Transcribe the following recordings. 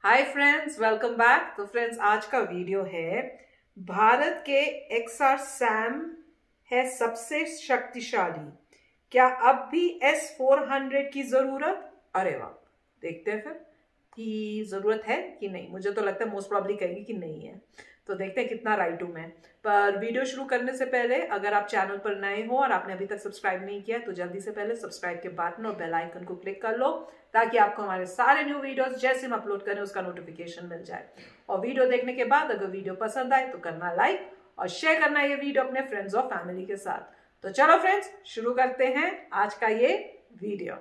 Hi friends, welcome back. तो friends, आज का वीडियो है भारत के XR SAM है सबसे शक्तिशाली। क्या अब भी S-400 की जरूरत? अरे वाह, देखते हैं फिर कि जरूरत है कि नहीं। मुझे तो लगता है मोस्ट प्रॉब्ली कहेंगे कि नहीं है, तो देखते हैं कितना राइट हूं मैं। पर वीडियो शुरू करने से पहले अगर आप चैनल पर नए हो और आपने अभी तक सब्सक्राइब नहीं किया तो जल्दी से पहले सब्सक्राइब के बटन और बेल आइकन को क्लिक कर लो, ताकि आपको हमारे सारे न्यू वीडियोस जैसे हम अपलोड करें उसका नोटिफिकेशन मिल जाए। और वीडियो देखने के बाद अगर वीडियो पसंद आए तो करना लाइक और शेयर करना ये वीडियो अपने फ्रेंड्स और फैमिली के साथ। तो चलो फ्रेंड्स, शुरू करते हैं आज का ये वीडियो।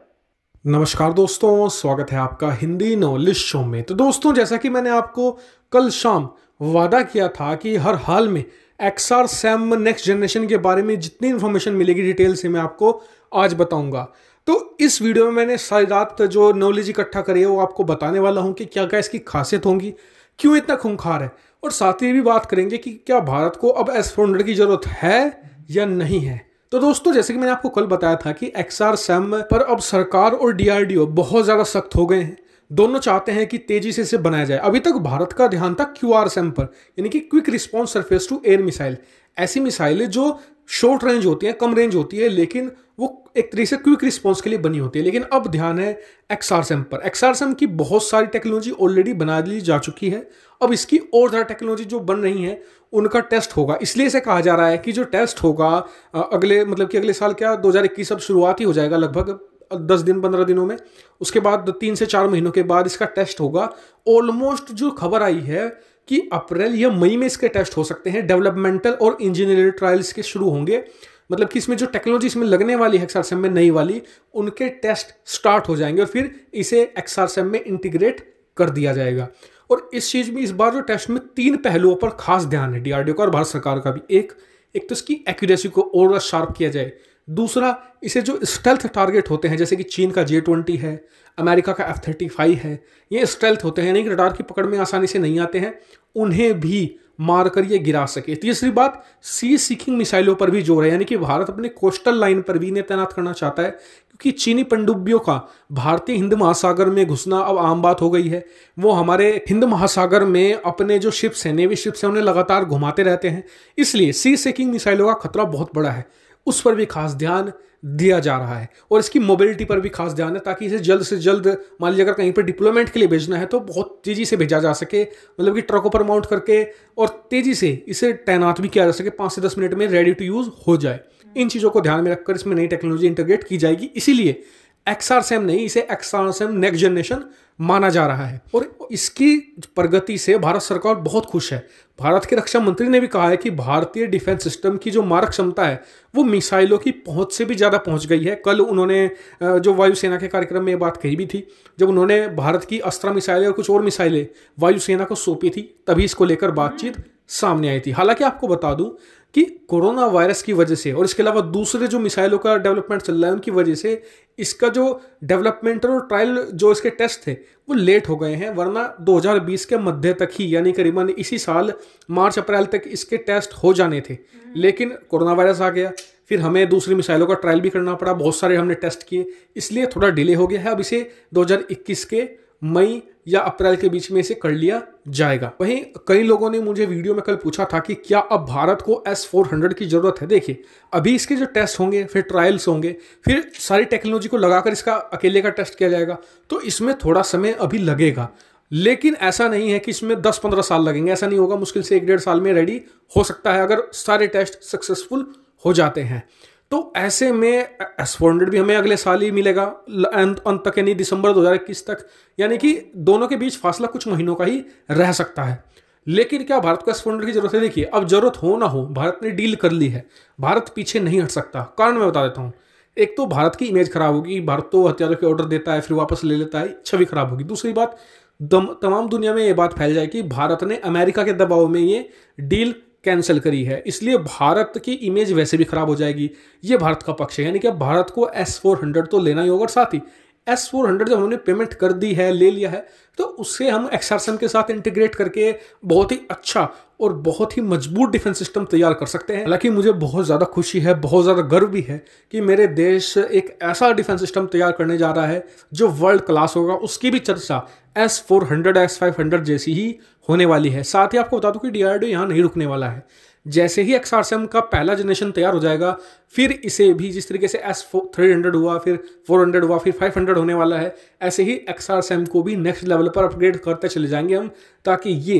नमस्कार दोस्तों, स्वागत है आपका हिंदी नॉलेज शो में। तो दोस्तों, जैसा कि मैंने आपको कल शाम वादा किया था कि हर हाल में XR SAM नेक्स्ट जनरेशन के बारे में जितनी इन्फॉर्मेशन मिलेगी डिटेल से मैं आपको आज बताऊंगा। तो इस वीडियो में मैंने सारी रात जो नॉलेज इकट्ठा करी है वो आपको बताने वाला हूं कि क्या क्या इसकी खासियत होंगी, क्यों इतना खूंखार है, और साथ ही भी बात करेंगे कि क्या भारत को अब S-400 की जरूरत है या नहीं है। तो दोस्तों, जैसे कि मैंने आपको कल बताया था कि XR SAM पर अब सरकार और DRDO बहुत ज़्यादा सख्त हो गए हैं। दोनों चाहते हैं कि तेजी से इसे बनाया जाए। अभी तक भारत का ध्यान था QR SAM पर, यानी कि quick response surface to air missile. ऐसी मिसाइलें जो शॉर्ट रेंज होती हैं, कम रेंज होती है, लेकिन वो एक तरीके से क्विक रिस्पॉन्स के लिए बनी होती है। लेकिन अब ध्यान है XR SAM पर। XR SAM की बहुत सारी टेक्नोलॉजी ऑलरेडी बना ली जा चुकी है। अब इसकी और ज़्यादा टेक्नोलॉजी जो बन रही है उनका टेस्ट होगा। इसलिए इसे कहा जा रहा है कि जो टेस्ट होगा अगले साल, क्या 2021 अब शुरुआत ही हो जाएगा लगभग 10 दिन 15 दिनों में। उसके बाद 3 से 4 महीनों के बाद इसका टेस्ट होगा। ऑलमोस्ट जो खबर आई है कि अप्रैल या मई में इसके टेस्ट हो सकते हैं। डेवलपमेंटल और इंजीनियरिंग ट्रायल्स के शुरू होंगे, मतलब कि इसमें जो टेक्नोलॉजी इसमें लगने वाली है XR SAM में नई वाली, उनके टेस्ट स्टार्ट हो जाएंगे और फिर इसे XR SAM में इंटीग्रेट कर दिया जाएगा। और इस चीज में इस बार जो टेस्ट में 3 पहलुओं पर खास ध्यान है DRDO का और भारत सरकार का भी। एक तो इसकी एक्यूरेसी को और शार्प किया जाए। दूसरा, इसे जो स्टेल्थ टारगेट होते हैं, जैसे कि चीन का J-20 है, अमेरिका का F-35 है, ये स्टेल्थ होते हैं, यानी कि रडार की पकड़ में आसानी से नहीं आते हैं, उन्हें भी मारकर ये गिरा सके। तीसरी बात, सी सीकिंग मिसाइलों पर भी जोर है, यानी कि भारत अपने कोस्टल लाइन पर भी इन्हें तैनात करना चाहता है, क्योंकि चीनी पनडुब्बियों का भारतीय हिंद महासागर में घुसना अब आम बात हो गई है। वो हमारे हिंद महासागर में अपने जो शिप्स हैं, नेवी शिप्स हैं, उन्हें लगातार घुमाते रहते हैं। इसलिए सी सीकिंग मिसाइलों का खतरा बहुत बड़ा है, उस पर भी खास ध्यान दिया जा रहा है। और इसकी मोबिलिटी पर भी खास ध्यान है, ताकि इसे जल्द से जल्द, मान लीजिए अगर कहीं पर डिप्लॉयमेंट के लिए भेजना है तो बहुत तेजी से भेजा जा सके, मतलब कि ट्रकों पर माउंट करके और तेजी से इसे तैनात भी किया जा सके, 5 से 10 मिनट में रेडी टू यूज हो जाए। इन चीज़ों को ध्यान में रखकर इसमें नई टेक्नोलॉजी इंटीग्रेट की जाएगी। इसीलिए XR SAM नहीं, इसे XR SAM नेक्स्ट जनरेशन माना जा रहा है। और इसकी प्रगति से भारत सरकार बहुत खुश है। भारत के रक्षा मंत्री ने भी कहा है कि भारतीय डिफेंस सिस्टम की जो मारक क्षमता है वो मिसाइलों की पहुंच से भी ज़्यादा पहुंच गई है। कल उन्होंने जो वायुसेना के कार्यक्रम में ये बात कही भी थी, जब उन्होंने भारत की अस्त्र मिसाइलें और कुछ और मिसाइलें वायुसेना को सौंपी थी, तभी इसको लेकर बातचीत सामने आई थी। हालांकि आपको बता दूं कि कोरोना वायरस की वजह से और इसके अलावा दूसरे जो मिसाइलों का डेवलपमेंट चल रहा है उनकी वजह से इसका जो डेवलपमेंट और ट्रायल जो इसके टेस्ट थे वो लेट हो गए हैं, वरना 2020 के मध्य तक ही, यानी करीबन इसी साल मार्च अप्रैल तक इसके टेस्ट हो जाने थे। लेकिन कोरोना वायरस आ गया, फिर हमें दूसरी मिसाइलों का ट्रायल भी करना पड़ा, बहुत सारे हमने टेस्ट किए, इसलिए थोड़ा डिले हो गया है। अब इसे 2021 के मई या अप्रैल के बीच में इसे कर लिया जाएगा। वहीं कई लोगों ने मुझे वीडियो में कल पूछा था कि क्या अब भारत को S-400 की जरूरत है। देखिए, अभी इसके जो टेस्ट होंगे, फिर ट्रायल्स होंगे, फिर सारी टेक्नोलॉजी को लगाकर इसका अकेले का टेस्ट किया जाएगा, तो इसमें थोड़ा समय अभी लगेगा। लेकिन ऐसा नहीं है कि इसमें 10-15 साल लगेंगे, ऐसा नहीं होगा। मुश्किल से 1-1.5 साल में रेडी हो सकता है अगर सारे टेस्ट सक्सेसफुल हो जाते हैं। तो ऐसे में S-400 भी हमें अगले साल ही मिलेगा, अंत तक, यानी दिसंबर 2021 तक, यानी कि दोनों के बीच फासला कुछ महीनों का ही रह सकता है। लेकिन क्या भारत को S-400 की जरूरत है? देखिए, अब जरूरत हो ना हो, भारत ने डील कर ली है, भारत पीछे नहीं हट सकता। कारण मैं बता देता हूँ। एक तो भारत की इमेज खराब होगी, भारत तो हथियारों के ऑर्डर देता है फिर वापस ले लेता है, छवि खराब होगी। दूसरी बात, तमाम दुनिया में ये बात फैल जाए कि भारत ने अमेरिका के दबाव में ये डील कैंसिल करी है, इसलिए भारत की इमेज वैसे भी खराब हो जाएगी। ये भारत का पक्ष है, यानी कि भारत को S-400 तो लेना ही होगा। और साथ ही S-400 जब हमने पेमेंट कर दी है, ले लिया है, तो उससे हम XR SAM के साथ इंटीग्रेट करके बहुत ही अच्छा और बहुत ही मजबूत डिफेंस सिस्टम तैयार कर सकते हैं। हालांकि मुझे बहुत ज़्यादा खुशी है, बहुत ज़्यादा गर्व भी है कि मेरे देश एक ऐसा डिफेंस सिस्टम तैयार करने जा रहा है जो वर्ल्ड क्लास होगा। उसकी भी चर्चा S-400 S-500 जैसी ही होने वाली है। साथ ही आपको बता दूं कि DRDO यहाँ नहीं रुकने वाला है। जैसे ही XRSAM का पहला जनरेशन तैयार हो जाएगा, फिर इसे भी जिस तरीके से S-300 हुआ, फिर 400 हुआ, फिर 500 होने वाला है, ऐसे ही XRSAM को भी नेक्स्ट लेवल पर अपग्रेड करते चले जाएंगे हम, ताकि ये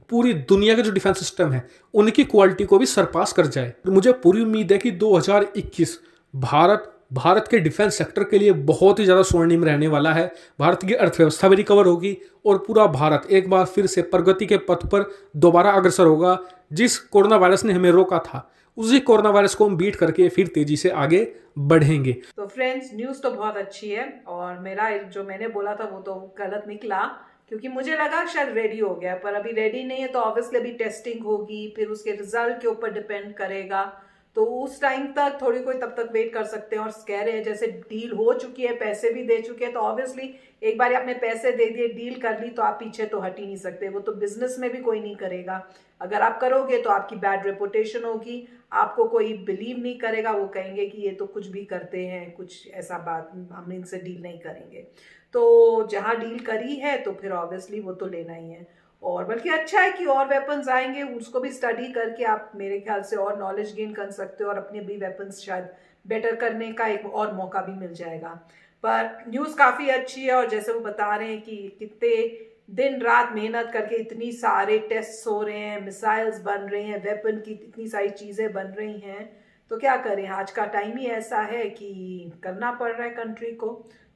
पूरी दुनिया के जो डिफेंस सिस्टम है उनकी क्वालिटी को भी सरपास कर जाए। मुझे पूरी उम्मीद है कि 2021 भारत के डिफेंस सेक्टर के लिए बहुत ही ज़्यादा स्वर्णिम रहने वाला है। भारत की अर्थव्यवस्था भी रिकवर होगी और पूरा भारत एक बार फिर से प्रगति के पथ पर दोबारा अग्रसर होगा। जिस कोरोना वायरस ने हमें रोका था, उसी कोरोना वायरस को हम बीट करके फिर तेजी से आगे बढ़ेंगे। तो फ्रेंड्स, न्यूज़ तो बहुत अच्छी है और मेरा जो मैंने बोला था वो तो गलत निकला, क्योंकि मुझे लगा शायद रेडी हो गया, पर अभी रेडी नहीं है। तो ऑब्वियसली अभी टेस्टिंग होगी, फिर उसके रिजल्ट के ऊपर डिपेंड करेगा। तो उस टाइम तक थोड़ी कोई तब तक वेट कर सकते हैं। और कह रहे हैं जैसे डील हो चुकी है, पैसे भी दे चुके हैं, तो ऑब्वियसली एक बार आपने पैसे दे दिए, डील कर ली, तो आप पीछे तो हट ही नहीं सकते। वो तो बिजनेस में भी कोई नहीं करेगा। अगर आप करोगे तो आपकी बैड रेपुटेशन होगी, आपको कोई बिलीव नहीं करेगा, वो कहेंगे कि ये तो कुछ भी करते हैं, कुछ ऐसा बात, हम इनसे डील नहीं करेंगे। तो जहां डील करी है तो फिर ऑब्वियसली वो तो लेना ही है। और बल्कि अच्छा है कि और वेपन्स आएंगे, उसको भी स्टडी करके आप मेरे ख्याल से और नॉलेज गेन कर सकते हो और अपने भी वेपन्स शायद बेटर करने का एक और मौका भी मिल जाएगा। पर न्यूज़ काफ़ी अच्छी है और जैसे वो बता रहे हैं कि कितने दिन रात मेहनत करके इतनी सारे टेस्ट हो रहे हैं, मिसाइल्स बन रहे हैं, वेपन की इतनी सारी चीज़ें बन रही हैं। तो क्या करें, आज का टाइम ही ऐसा है कि करना पड़ रहा है कंट्री को,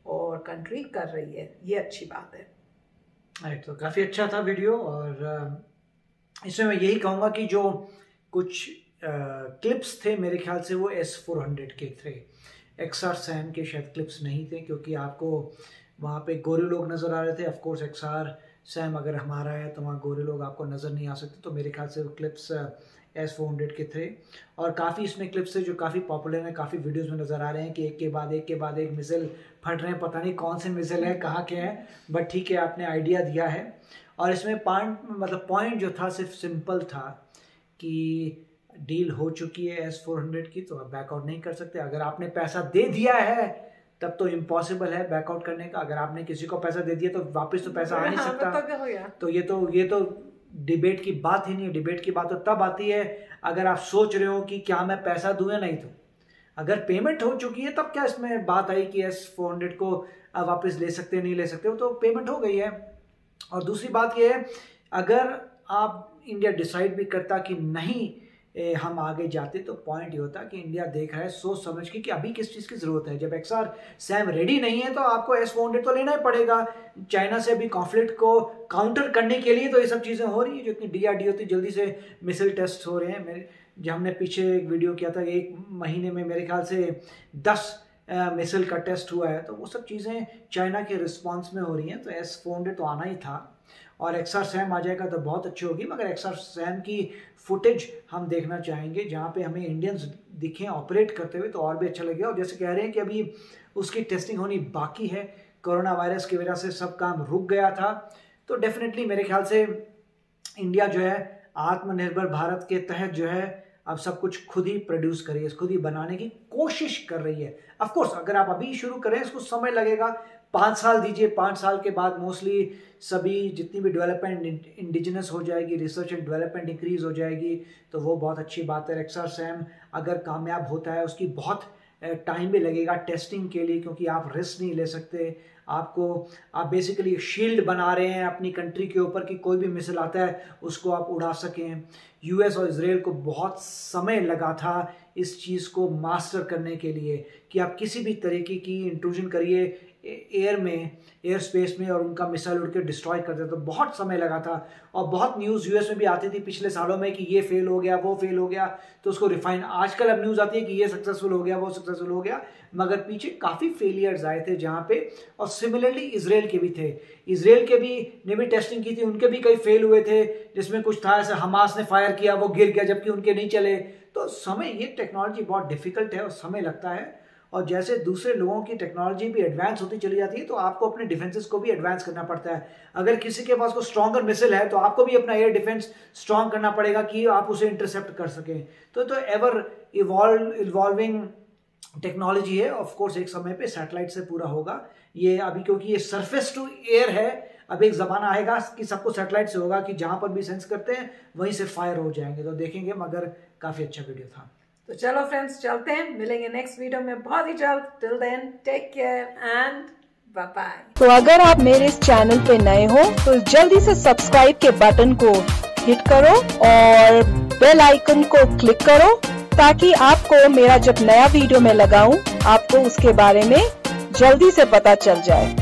और कंट्री कर रही है, ये अच्छी बात है। तो काफ़ी अच्छा था वीडियो। और इसमें मैं यही कहूँगा कि जो कुछ क्लिप्स थे मेरे ख्याल से वो S-400 के थे, XRSAM के शायद क्लिप्स नहीं थे, क्योंकि आपको वहाँ पे गोरे लोग नज़र आ रहे थे। ऑफकोर्स XRSAM अगर हमारा है तो वहाँ गोरे लोग आपको नज़र नहीं आ सकते। तो मेरे ख्याल से वो क्लिप्स S-400 के थे। और काफ़ी इसमें क्लिप्स थे जो काफ़ी पॉपुलर हैं, काफ़ी वीडियोस में नज़र आ रहे हैं कि एक के बाद एक मिसाइल फट रहे हैं, पता नहीं कौन से मिसाइल है, कहाँ के हैं, बट ठीक है, आपने आइडिया दिया है। और इसमें पॉइंट जो था सिर्फ सिंपल था कि डील हो चुकी है S-400 की, तो आप बैकआउट नहीं कर सकते। अगर आपने पैसा दे दिया है तब तो इम्पॉसिबल है बैकआउट करने का। अगर आपने किसी को पैसा दे दिया तो वापस तो पैसा आ नहीं सकता। तो ये तो डिबेट की बात ही नहीं है। डिबेट की बात तो तब आती है अगर आप सोच रहे हो कि क्या मैं पैसा दूं या नहीं दूं। अगर पेमेंट हो चुकी है तब क्या इसमें बात आई कि S-400 को वापस ले सकते नहीं ले सकते हो, तो पेमेंट हो गई है। और दूसरी बात ये है, अगर आप इंडिया डिसाइड भी करता कि नहीं हम आगे जाते, तो पॉइंट ये होता कि इंडिया देख रहा है सोच समझ के कि अभी किस चीज़ की ज़रूरत है। जब XRSAM रेडी नहीं है तो आपको S-400 तो लेना ही पड़ेगा। चाइना से अभी कॉन्फ्लिक्ट को काउंटर करने के लिए तो ये सब चीज़ें हो रही है, जो इतनी DRDO थी, जल्दी से मिसाइल टेस्ट हो रहे हैं। जब हमने पीछे एक वीडियो किया था, 1 महीने में मेरे ख्याल से 10 मिसाइल का टेस्ट हुआ है, तो वो सब चीज़ें चाइना के रिस्पॉन्स में हो रही हैं। तो S-400 तो आना ही था, और XRSAM आ जाएगा तो बहुत अच्छी होगी। मगर XRSAM की फुटेज हम देखना चाहेंगे जहाँ पे हमें इंडियंस दिखें ऑपरेट करते हुए, तो और भी अच्छा लगेगा। और जैसे कह रहे हैं कि अभी उसकी टेस्टिंग होनी बाकी है, कोरोना वायरस की वजह से सब काम रुक गया था। तो डेफिनेटली मेरे ख्याल से इंडिया जो है आत्मनिर्भर भारत के तहत जो है अब सब कुछ खुद ही प्रोड्यूस करिए, खुद ही बनाने की कोशिश कर रही है। ऑफ कोर्स अगर आप अभी शुरू करें इसको समय लगेगा, 5 साल दीजिए, 5 साल के बाद मोस्टली सभी जितनी भी डेवलपमेंट इंडिजिनस हो जाएगी, रिसर्च एंड डेवलपमेंट इंक्रीज हो जाएगी, तो वो बहुत अच्छी बात है। XRSAM अगर कामयाब होता है, उसकी बहुत टाइम भी लगेगा टेस्टिंग के लिए, क्योंकि आप रिस्क नहीं ले सकते। आप बेसिकली शील्ड बना रहे हैं अपनी कंट्री के ऊपर कि कोई भी मिसाइल आता है उसको आप उड़ा सकें। US और इजराइल को बहुत समय लगा था इस चीज़ को मास्टर करने के लिए कि आप किसी भी तरीके की इंट्रूजन करिए एयर स्पेस में और उनका मिसाइल उड़ के डिस्ट्रॉय कर देता, तो बहुत समय लगा था। और बहुत न्यूज़ US में भी आती थी पिछले सालों में कि ये फेल हो गया, वो फेल हो गया, तो उसको रिफाइन। आजकल अब न्यूज़ आती है कि ये सक्सेसफुल हो गया, वो सक्सेसफुल हो गया, मगर पीछे काफ़ी फेलियर्स आए थे जहाँ पे। और सिमिलरली इसराइल के भी थे, इसराइल के भी ने भी टेस्टिंग की थी, उनके भी कई फेल हुए थे, जिसमें कुछ था ऐसे हमास ने फायर किया, वो गिर गया, जबकि उनके नहीं चले। तो समय, ये टेक्नोलॉजी बहुत डिफिकल्ट है और समय लगता है। और जैसे दूसरे लोगों की टेक्नोलॉजी भी एडवांस होती चली जाती है तो आपको अपने डिफेंसेस को भी एडवांस करना पड़ता है। अगर किसी के पास को स्ट्रॉन्गर मिसाइल है तो आपको भी अपना एयर डिफेंस स्ट्रॉन्ग करना पड़ेगा कि आप उसे इंटरसेप्ट कर सकें। तो एवर इवॉल्विंग टेक्नोलॉजी है। ऑफ कोर्स एक समय पे सैटेलाइट से पूरा होगा ये, अभी क्योंकि ये सरफेस टू एयर है। अब एक जमाना आएगा कि सबको सैटेलाइट से होगा कि जहां पर भी सेंस करते हैं वहीं से फायर हो जाएंगे, तो देखेंगे। मगर काफी अच्छा वीडियो था। तो चलो फ्रेंड्स चलते हैं, मिलेंगे नेक्स्ट वीडियो में बहुत ही जल्द। Till then take care and bye bye. तो अगर आप मेरे इस चैनल पे नए हो तो जल्दी से सब्सक्राइब के बटन को हिट करो और बेल आइकन को क्लिक करो ताकि आपको मेरा जब नया वीडियो मैं लगाऊं आपको उसके बारे में जल्दी से पता चल जाए।